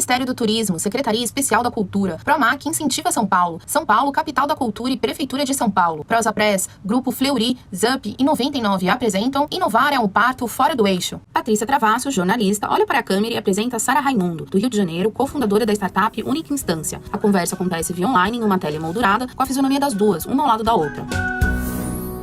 Ministério do Turismo, Secretaria Especial da Cultura, Promac incentiva São Paulo, São Paulo, capital da cultura e Prefeitura de São Paulo, Prosapress, Grupo Fleury, ZUP e 99 apresentam Inovar é um parto fora do eixo. Patrícia Travasso, jornalista, olha para a câmera e apresenta Sara Raimundo, do Rio de Janeiro, cofundadora da startup Única Instância. A conversa acontece via online em uma tela emoldurada com a fisionomia das duas, uma ao lado da outra.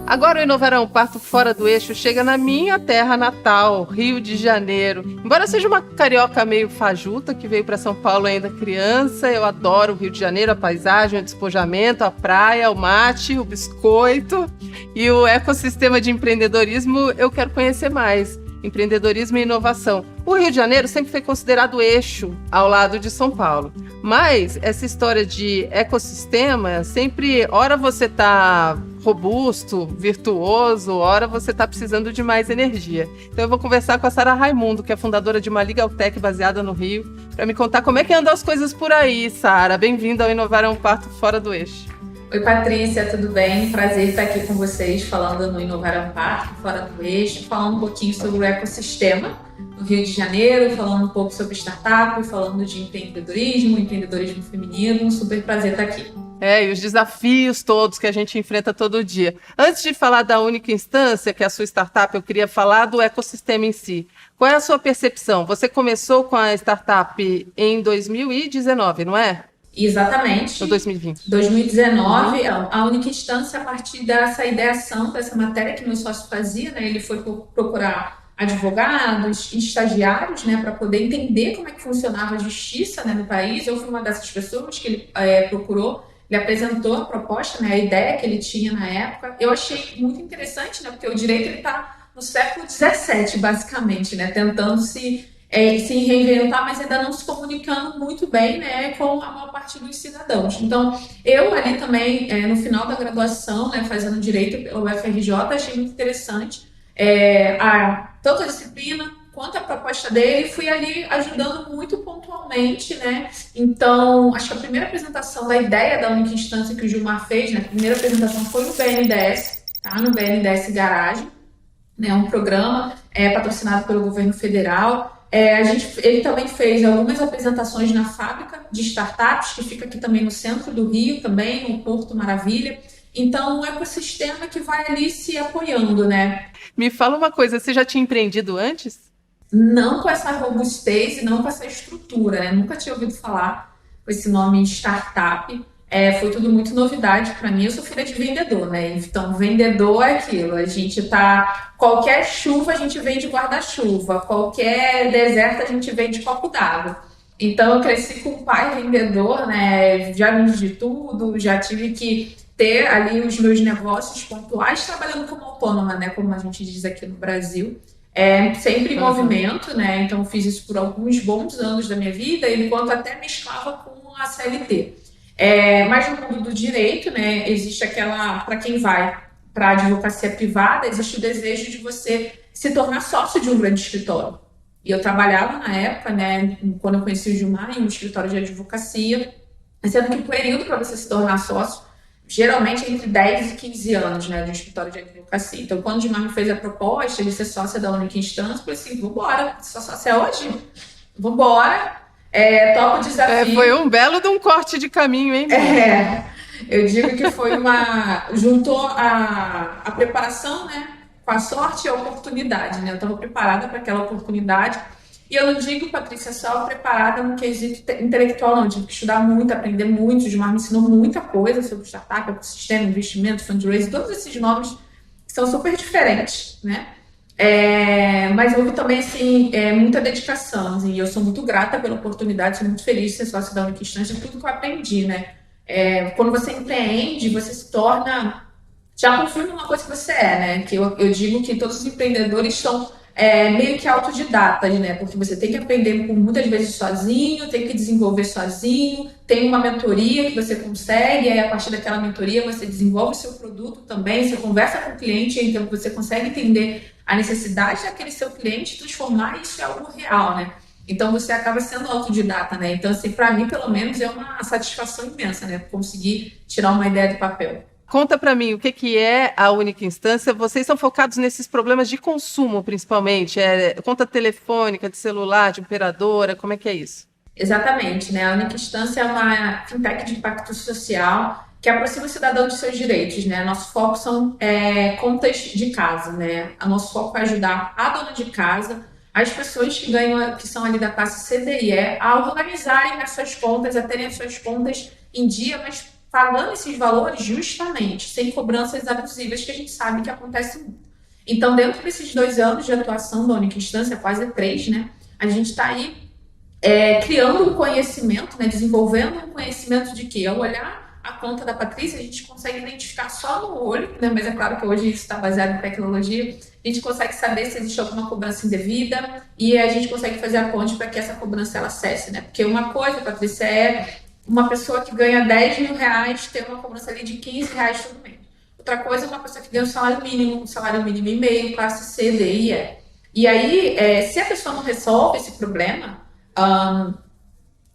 Agora o Inovar é um parto fora do eixo chega na minha terra natal, Rio de Janeiro. Embora seja uma carioca meio fajuta que veio para São Paulo ainda criança, eu adoro o Rio de Janeiro, a paisagem, o despojamento, a praia, o mate, o biscoito e o ecossistema de empreendedorismo eu quero conhecer mais. Empreendedorismo e inovação. O Rio de Janeiro sempre foi considerado eixo ao lado de São Paulo. Mas essa história de ecossistema, sempre, ora você está robusto, virtuoso, ora você está precisando de mais energia. Então eu vou conversar com a Sara Raimundo, que é fundadora de uma Legal Tech baseada no Rio, para me contar como é que andam as coisas por aí, Sara. Bem-vinda ao Inovar é um parto fora do eixo. Oi, Patrícia, tudo bem? Prazer estar aqui com vocês, falando no Inovar é um parto fora do eixo, falando um pouquinho sobre o ecossistema no Rio de Janeiro, falando um pouco sobre startup, falando de empreendedorismo feminino. Super prazer estar aqui. E os desafios todos que a gente enfrenta todo dia. Antes de falar da Única Instância, que é a sua startup, eu queria falar do ecossistema em si. Qual é a sua percepção? Você começou com a startup em 2019, não é? Exatamente. Ou 2020? 2019, a Única Instância, a partir dessa ideação, dessa matéria que meu sócio fazia, né, ele foi procurar advogados, estagiários, né, para poder entender como é que funcionava a justiça, né, no país. Eu fui uma dessas pessoas que ele procurou, ele apresentou a proposta, né, a ideia que ele tinha na época. Eu achei muito interessante, né, porque o direito está no século XVII, basicamente, né, tentando se reinventar, mas ainda não se comunicando muito bem, né, com a maior parte dos cidadãos. Então, eu ali também, no final da graduação, né, fazendo Direito pela UFRJ, achei muito interessante tanto a disciplina quanto a proposta dele, fui ali ajudando muito pontualmente, né. Então, acho que a primeira apresentação da ideia da Única Instância que o Gilmar fez, né, a primeira apresentação foi no BNDES, tá, no BNDES Garage, né, um programa patrocinado pelo governo federal. Ele também fez algumas apresentações na fábrica de startups, que fica aqui também no centro do Rio, também no Porto Maravilha. Então, um ecossistema que vai ali se apoiando, né? Me fala uma coisa, você já tinha empreendido antes? Não com essa robustez e não com essa estrutura, né? Nunca tinha ouvido falar com esse nome startup. Foi tudo muito novidade para mim. Eu sou filha de vendedor, né? Então, vendedor é aquilo. A gente qualquer chuva a gente vende guarda-chuva, qualquer deserto a gente vende copo d'água. Então, eu cresci com um pai vendedor, né? Já vendi de tudo, já tive que ter ali os meus negócios pontuais trabalhando como autônoma, né? Como a gente diz aqui no Brasil. Sempre em movimento, né? Então, fiz isso por alguns bons anos da minha vida, enquanto até mesclava com a CLT. Mas no mundo do direito, né, existe para quem vai para a advocacia privada, existe o desejo de você se tornar sócio de um grande escritório. E eu trabalhava na época, né, quando eu conheci o Gilmar, em um escritório de advocacia, sendo que o período para você se tornar sócio, geralmente é entre 10 e 15 anos, né, de um escritório de advocacia. Então, quando o Gilmar me fez a proposta de ser sócia da Única Instância, eu falei assim, vambora, sou sócia hoje? Vambora! Topo o desafio. Foi um belo de um corte de caminho, hein? Eu digo que foi juntou a preparação, né, com a sorte e a oportunidade, né? Eu estava preparada para aquela oportunidade. E eu não digo, Patrícia, só preparada no quesito intelectual, não. Eu tive que estudar muito, aprender muito. O Gilmar me ensinou muita coisa sobre startup, ecossistema, investimento, fundraising, todos esses nomes são super diferentes, né? Mas houve também assim, muita dedicação, assim, e eu sou muito grata pela oportunidade, sou muito feliz de ser sócia da Única Instância, tudo que eu aprendi, né? Quando você empreende, você se torna, já confirma uma coisa que você né? Que eu digo que todos os empreendedores são meio que autodidatas, né? Porque você tem que aprender muitas vezes sozinho, tem que desenvolver sozinho, tem uma mentoria que você consegue, aí a partir daquela mentoria você desenvolve o seu produto também, você conversa com o cliente, então você consegue entender a necessidade daquele seu cliente e transformar isso em algo real, né? Então você acaba sendo autodidata, né? Então, assim, para mim, pelo menos, é uma satisfação imensa, né? Conseguir tirar uma ideia do papel. Conta para mim, o que é a Única Instância? Vocês são focados nesses problemas de consumo, principalmente? Conta telefônica, de celular, de operadora, como é que é isso? Exatamente, né? A Única Instância é uma fintech de impacto social que aproxima o cidadão de seus direitos, né? Nosso foco são contas de casa, né? O nosso foco é ajudar a dona de casa, as pessoas que ganham, que são ali da classe C, D e E, a organizarem as suas contas, a terem as suas contas em dia, mas pagando esses valores justamente, sem cobranças abusivas que a gente sabe que acontece muito. Então, dentro desses 2 anos de atuação da Única Instância, quase 3, né? A gente está aí criando um conhecimento, né, desenvolvendo um conhecimento de que, ao olhar a conta da Patrícia, a gente consegue identificar só no olho, né, mas é claro que hoje isso está baseado em tecnologia, a gente consegue saber se existe alguma cobrança indevida e a gente consegue fazer a ponte para que essa cobrança ela cesse, né? Porque uma coisa, Patrícia, é uma pessoa que ganha R$ 10.000 ter uma cobrança ali de R$ 15 todo mês. Outra coisa é uma pessoa que ganha um salário mínimo e meio, classe C, D e E. E aí, se a pessoa não resolve esse problema,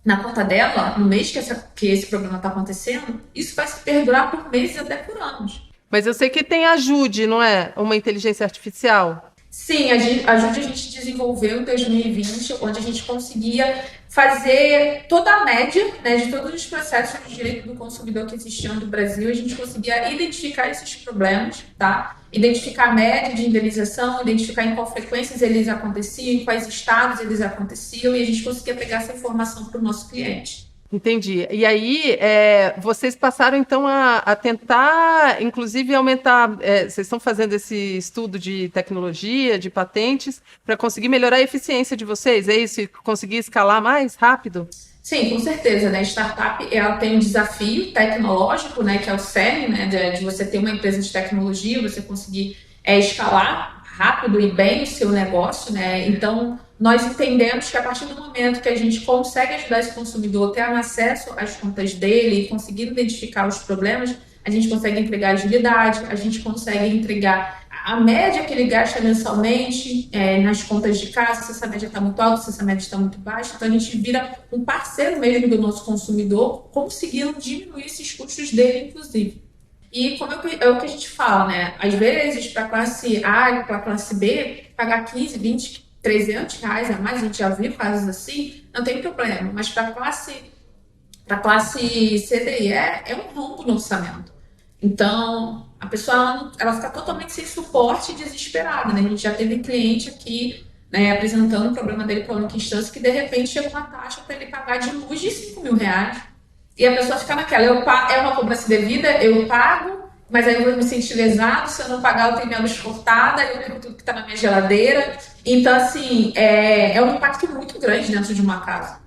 na conta dela, no mês que esse problema está acontecendo, isso vai se perdurar por meses até por anos. Mas eu sei que tem a Jude, não é? Uma inteligência artificial. Sim, a gente desenvolveu em 2020, onde a gente conseguia fazer toda a média, né, de todos os processos de direito do consumidor que existiam no Brasil, a gente conseguia identificar esses problemas, tá? Identificar a média de indenização, identificar em qual frequência eles aconteciam, em quais estados eles aconteciam, e a gente conseguia pegar essa informação para o nosso cliente. Entendi. E aí, vocês passaram, então, a tentar, inclusive, aumentar... vocês estão fazendo esse estudo de tecnologia, de patentes, para conseguir melhorar a eficiência de vocês, é isso? E conseguir escalar mais rápido? Sim, com certeza, né? Startup, ela tem um desafio tecnológico, né? Que é o cerne, né? De você ter uma empresa de tecnologia, você conseguir escalar rápido e bem o seu negócio, né? Então, nós entendemos que a partir do momento que a gente consegue ajudar esse consumidor a ter acesso às contas dele e conseguir identificar os problemas, a gente consegue entregar agilidade, a gente consegue entregar a média que ele gasta mensalmente nas contas de casa, se essa média está muito alta, se essa média está muito baixa. Então, a gente vira um parceiro mesmo do nosso consumidor, conseguindo diminuir esses custos dele, inclusive. E como é o que a gente fala, né? Às vezes, para a classe A e para a classe B, pagar 15, 20, R$ 300 a mais, a gente já viu casos assim, não tem problema. Mas para a classe C, D e E, é um rombo no orçamento. Então, a pessoa ela fica totalmente sem suporte e desesperada, né? A gente já teve cliente aqui, né, apresentando o problema dele para a Única Instância, que de repente chega uma taxa para ele pagar de luz de R$ 5.000. E a pessoa fica naquela, é uma cobrança devida, eu pago, mas aí eu vou me sentir lesado, se eu não pagar eu tenho minha luz cortada, eu tenho tudo que está na minha geladeira. Então, assim, é um impacto muito grande dentro de uma casa.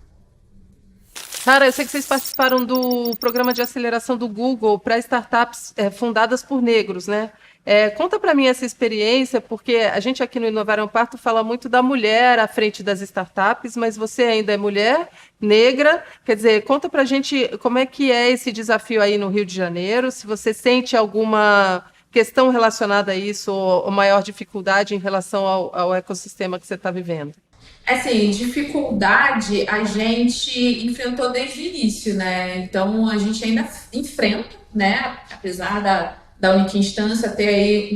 Cara, eu sei que vocês participaram do programa de aceleração do Google para startups fundadas por negros, né? Conta para mim essa experiência, porque a gente aqui no Inovar é um Parto fala muito da mulher à frente das startups, mas você ainda é mulher, negra, quer dizer, conta para a gente como é que é esse desafio aí no Rio de Janeiro, se você sente alguma questão relacionada a isso ou maior dificuldade em relação ao ecossistema que você está vivendo. Assim, dificuldade a gente enfrentou desde o início, né? Então, a gente ainda enfrenta, né? Apesar da Única Instância ter aí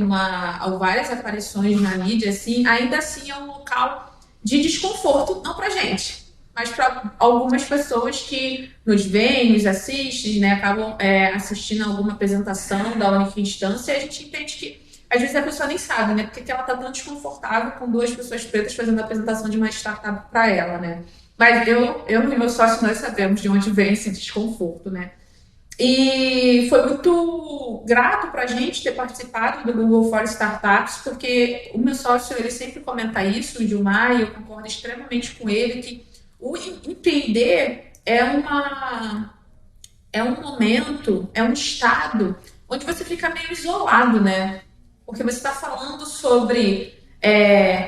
várias aparições na mídia, assim, ainda assim é um local de desconforto, não pra gente, mas para algumas pessoas que nos veem, nos assistem, né? Acabam assistindo a alguma apresentação da Única Instância, e a gente entende que às vezes a pessoa nem sabe, né? Porque ela tá tão desconfortável com 2 pessoas pretas fazendo a apresentação de uma startup para ela, né? Mas eu e meu sócio, nós sabemos de onde vem esse desconforto, né? E foi muito grato para a gente ter participado do Google for Startups, porque o meu sócio, ele sempre comenta isso, o Gilmar, e eu concordo extremamente com ele, que o empreender é um momento, é um estado onde você fica meio isolado, né? Porque você está falando sobre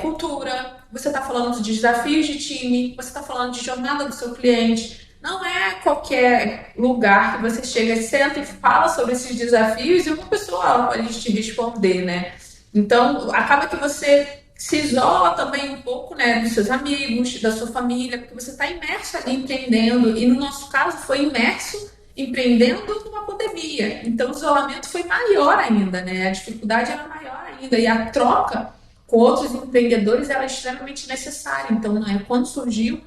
cultura, você está falando de desafios de time, você está falando de jornada do seu cliente. Não é qualquer lugar que você chega, senta e fala sobre esses desafios e uma pessoa pode te responder, né? Então, acaba que você se isola também um pouco, né, dos seus amigos, da sua família, porque você está imerso ali empreendendo. E no nosso caso, foi imerso empreendendo numa pandemia. Então, o isolamento foi maior ainda, né? A dificuldade era maior ainda. E a troca com outros empreendedores era extremamente necessária. Então, quando surgiu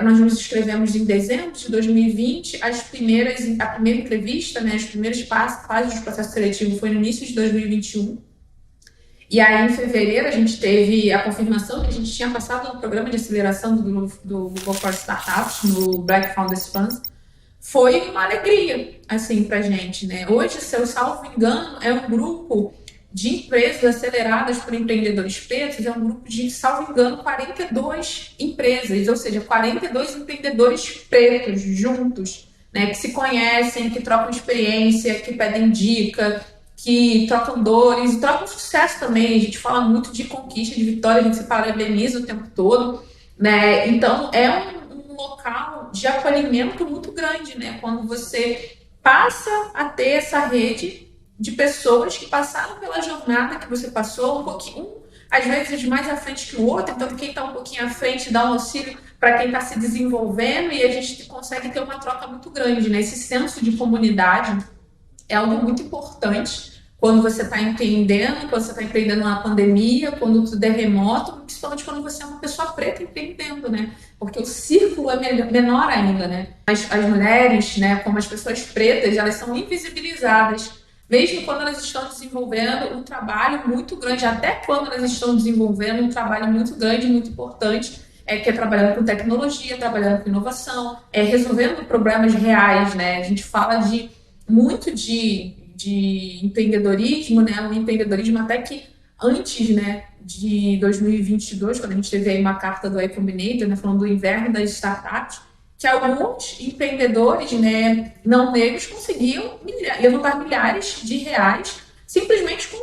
Nós nos inscrevemos em dezembro de 2020, a primeira entrevista, né, as primeiras fases do processo seletivo foi no início de 2021. E aí, em fevereiro, a gente teve a confirmação que a gente tinha passado no programa de aceleração do Google for Startups, no Black Founders Funds. Foi uma alegria, assim, pra gente, né? Hoje, se eu salvo engano, é um grupo de empresas aceleradas por empreendedores pretos, é um grupo de, salvo engano, 42 empresas, ou seja, 42 empreendedores pretos juntos, né? Que se conhecem, que trocam experiência, que pedem dica, que trocam dores e trocam sucesso também. A gente fala muito de conquista, de vitória, a gente se parabeniza o tempo todo, né? Então, é um local de acolhimento muito grande, né? Quando você passa a ter essa rede de pessoas que passaram pela jornada que você passou, um pouquinho, às vezes mais à frente que o outro, então quem está um pouquinho à frente dá um auxílio para quem está se desenvolvendo e a gente consegue ter uma troca muito grande, né? Esse senso de comunidade é algo muito importante quando você está empreendendo, quando você está empreendendo na pandemia, quando tudo é remoto, principalmente quando você é uma pessoa preta empreendendo, né? Porque o círculo é menor ainda, né? As mulheres, né, como as pessoas pretas, elas são invisibilizadas, mesmo quando elas estão desenvolvendo um trabalho muito grande, até quando elas estão desenvolvendo um trabalho muito grande, muito importante, que é trabalhando com tecnologia, trabalhando com inovação, resolvendo problemas reais, né? A gente fala muito de empreendedorismo, né? Um empreendedorismo até que antes, né, de 2022, quando a gente teve aí uma carta do Y Combinator, né, falando do inverno das startups, que alguns empreendedores, né, não negros conseguiam levantar milhares de reais simplesmente com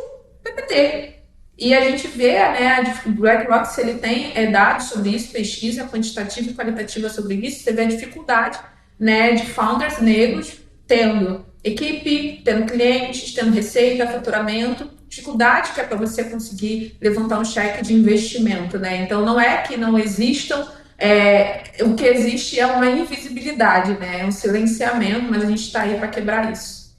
PPT. E a gente vê, né, o BlackRock, se ele tem dados sobre isso, pesquisa quantitativa e qualitativa sobre isso, você vê a dificuldade, né, de founders negros tendo equipe, tendo clientes, tendo receita, faturamento, dificuldade que é para você conseguir levantar um cheque de investimento, né? Então não é que não existam, o que existe é uma invisibilidade, né? É um silenciamento, mas a gente está aí para quebrar isso.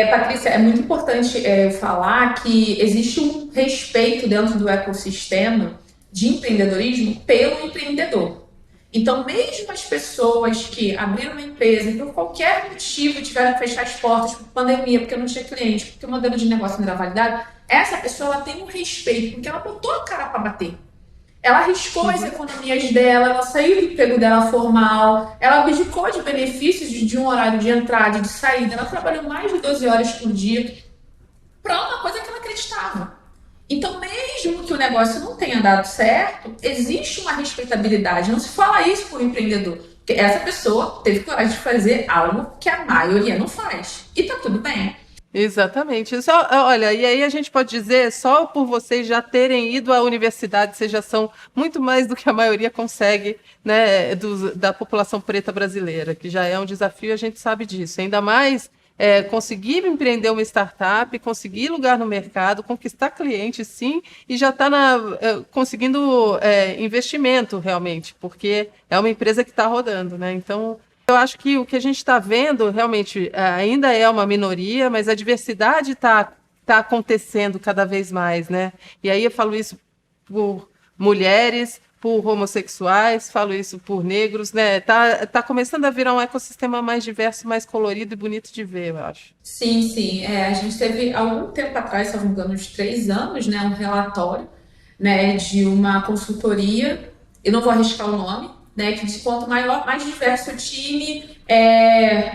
Patrícia, é muito importante falar que existe um respeito dentro do ecossistema de empreendedorismo pelo empreendedor. Então, mesmo as pessoas que abriram uma empresa e por qualquer motivo tiveram que fechar as portas por pandemia, porque não tinha cliente, porque o modelo de negócio não era validado, essa pessoa ela tem um respeito, porque ela botou a cara para bater. Ela arriscou as economias dela, ela saiu do emprego dela formal, ela abdicou de benefícios de um horário de entrada e de saída, ela trabalhou mais de 12 horas por dia para uma coisa que ela acreditava. Então, mesmo que o negócio não tenha dado certo, existe uma respeitabilidade. Não se fala isso para o empreendedor, porque essa pessoa teve coragem de fazer algo que a maioria não faz. E tá tudo bem. Exatamente. Olha, e aí a gente pode dizer, só por vocês já terem ido à universidade, vocês já são muito mais do que a maioria consegue, né, da população preta brasileira, que já é um desafio, a gente sabe disso. Ainda mais conseguir empreender uma startup, conseguir lugar no mercado, conquistar clientes, sim, e já está conseguindo investimento realmente, porque é uma empresa que está rodando, né? Então, eu acho que o que a gente está vendo realmente ainda é uma minoria, mas a diversidade está acontecendo cada vez mais, né? E aí eu falo isso por mulheres, por homossexuais, falo isso por negros, né? Tá começando a virar um ecossistema mais diverso, mais colorido e bonito de ver, eu acho. Sim, sim. A gente teve, algum tempo atrás, se não me engano, uns 3 anos, né, um relatório, né, de uma consultoria, eu não vou arriscar o nome, né, que diz quanto mais diverso o time,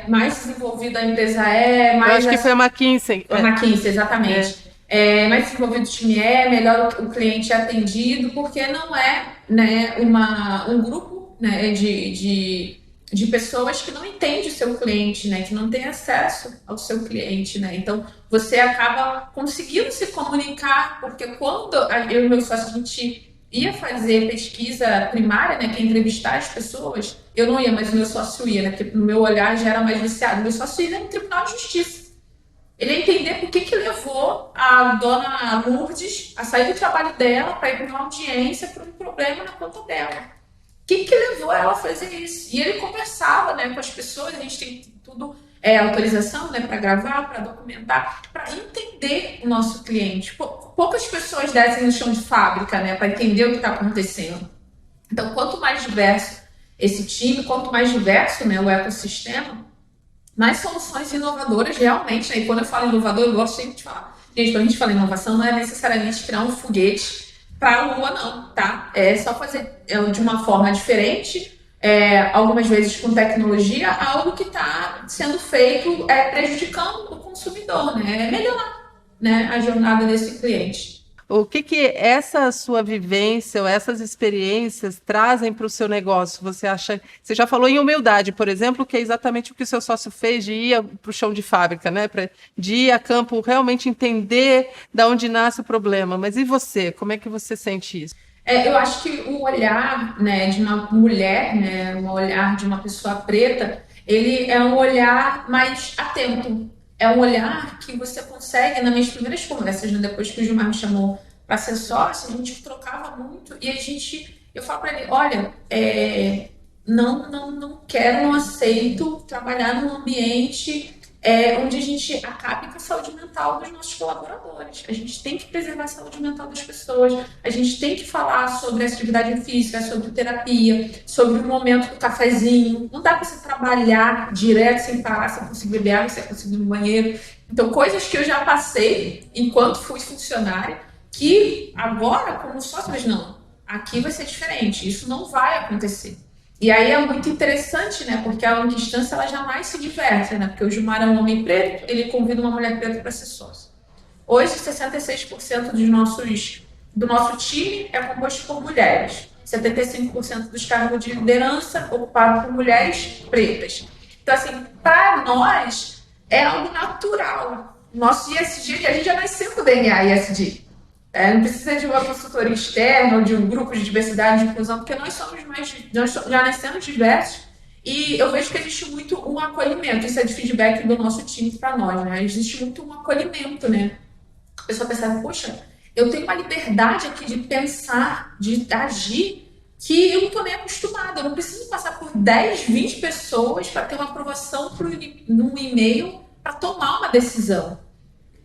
mais desenvolvida a empresa mais... Eu acho que foi a McKinsey. A McKinsey, exatamente. Mais desenvolvido o time melhor o cliente é atendido, porque não é, né, um grupo, né, de pessoas que não entende o seu cliente, né, que não tem acesso ao seu cliente, né? Então, você acaba conseguindo se comunicar, porque quando eu e meu sócio, a gente ia fazer pesquisa primária, né, que é entrevistar as pessoas, eu não ia, mas o meu sócio ia, né, porque no meu olhar já era mais viciado. O meu sócio ia no Tribunal de Justiça. Ele ia entender por que levou a dona Lourdes a sair do trabalho dela para ir para uma audiência por um problema na conta dela. O que levou ela a fazer isso? E ele conversava, né, com as pessoas, a gente tem tudo, autorização, né, para gravar, para documentar, para entender o nosso cliente. Poucas pessoas descem no chão de fábrica, né, para entender o que está acontecendo. Então, quanto mais diverso esse time, quanto mais diverso, né, o ecossistema, mais soluções inovadoras realmente, né? E quando eu falo inovador, eu gosto sempre de falar. Gente, quando a gente fala inovação, não é necessariamente criar um foguete para a Lua, não, tá? É só fazer de uma forma diferente, algumas vezes com tecnologia, algo que está sendo feito prejudicando o consumidor, né? É melhorar, né, a jornada desse cliente. O que essa sua vivência ou essas experiências trazem para o seu negócio? Você acha? Você já falou em humildade, por exemplo, que é exatamente o que o seu sócio fez de ir para o chão de fábrica, né? De ir a campo, realmente entender de onde nasce o problema. Mas e você? Como é que você sente isso? Eu acho que o olhar, né, de uma mulher, né, o olhar de uma pessoa preta, ele é um olhar mais atento. É um olhar que você consegue, nas minhas primeiras conversas, né, depois que o Gilmar me chamou para ser sócio, a gente trocava muito e eu falo para ele, olha, não quero, não aceito trabalhar num ambiente onde a gente acabe com a saúde mental dos nossos colaboradores. A gente tem que preservar a saúde mental das pessoas, a gente tem que falar sobre atividade física, sobre terapia, sobre o momento do cafezinho. Não dá para você trabalhar direto sem parar, sem conseguir beber água, sem conseguir ir no banheiro. Então, coisas que eu já passei enquanto fui funcionária, que agora, como sócio, mas não, aqui vai ser diferente, isso não vai acontecer. E aí é muito interessante, né? Porque a única instância ela jamais se diverte, né? Porque o Gilmar é um homem preto, ele convida uma mulher preta para ser sócio. Hoje, 66% do nosso time é composto por mulheres. 75% dos cargos de liderança ocupados por mulheres pretas. Então, assim, para nós é algo natural. Nosso ISD, a gente já nasceu com o DNA ISD. Não precisa de uma consultoria externa ou de um grupo de diversidade e inclusão, porque nós já nascemos diversos e eu vejo que existe muito um acolhimento. Isso é de feedback do nosso time para nós, né? Existe muito um acolhimento, né? A pessoa pensa, poxa, eu tenho uma liberdade aqui de pensar, de agir, que eu não estou nem acostumada. Eu não preciso passar por 10, 20 pessoas para ter uma aprovação num e-mail para tomar uma decisão.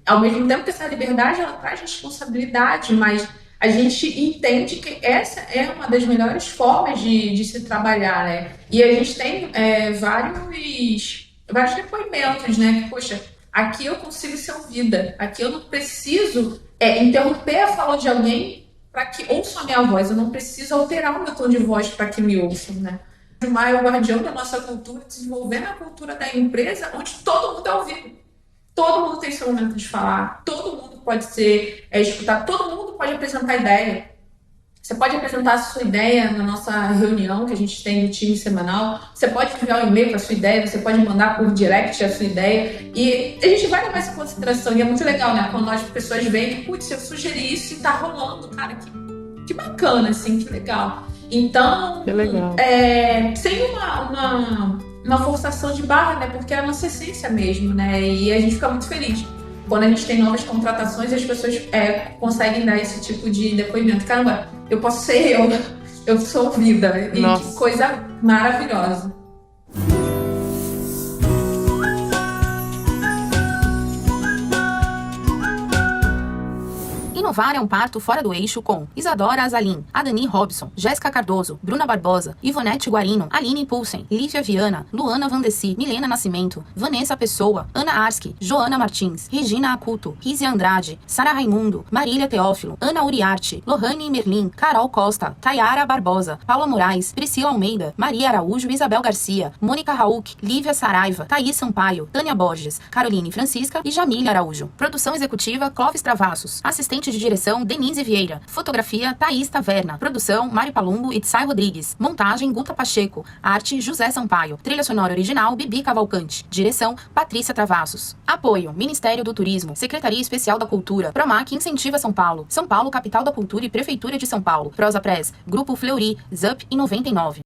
Ao mesmo tempo que essa liberdade ela traz responsabilidade, mas a gente entende que essa é uma das melhores formas de se trabalhar, né? E a gente tem vários depoimentos, né? Que, poxa, aqui eu consigo ser ouvida, aqui eu não preciso interromper a fala de alguém para que ouçam a minha voz, eu não preciso alterar o meu tom de voz para que me ouçam, né? O Gilmar é o guardião da nossa cultura, desenvolvendo a cultura da empresa, onde todo mundo é ouvido. Todo mundo tem seu momento de falar, todo mundo pode ser escutado, todo mundo pode apresentar ideia. Você pode apresentar a sua ideia na nossa reunião que a gente tem no time semanal, você pode enviar um e-mail com a sua ideia, você pode mandar por direct a sua ideia, e a gente vai levar isso em consideração, e é muito legal, né, quando as pessoas veem que, putz, eu sugeri isso e tá rolando, cara, que bacana, assim, que legal. Então, que legal. Sem uma forçação de barra, né? Porque é a nossa essência mesmo, né? E a gente fica muito feliz quando a gente tem novas contratações e as pessoas conseguem dar esse tipo de depoimento. Caramba, eu posso ser eu sou ouvida. E nossa, que coisa maravilhosa. Inovar é um parto fora do eixo com Isadora Azalim, Adani Robson, Jéssica Cardoso, Bruna Barbosa, Ivonete Guarino, Aline Pulsen, Lívia Viana, Luana Vandeci, Milena Nascimento, Vanessa Pessoa, Ana Arski, Joana Martins, Regina Acuto, Rizia Andrade, Sara Raimundo, Marília Teófilo, Ana Uriarte, Lohane Merlin, Carol Costa, Tayara Barbosa, Paula Moraes, Priscila Almeida, Maria Araújo, Isabel Garcia, Mônica Rauk, Lívia Saraiva, Thaís Sampaio, Tânia Borges, Caroline Francisca e Jamília Araújo. Produção executiva Clóvis Travassos. Assistente de direção Denise Vieira. Fotografia Thaís Taverna. Produção Mário Palumbo e Tsai Rodrigues. Montagem Guta Pacheco. Arte José Sampaio. Trilha sonora original Bibi Cavalcante. Direção Patrícia Travassos. Apoio Ministério do Turismo. Secretaria Especial da Cultura. Promac incentiva São Paulo. São Paulo, capital da cultura e Prefeitura de São Paulo. Prosa Press. Grupo Fleury. ZUP e 99.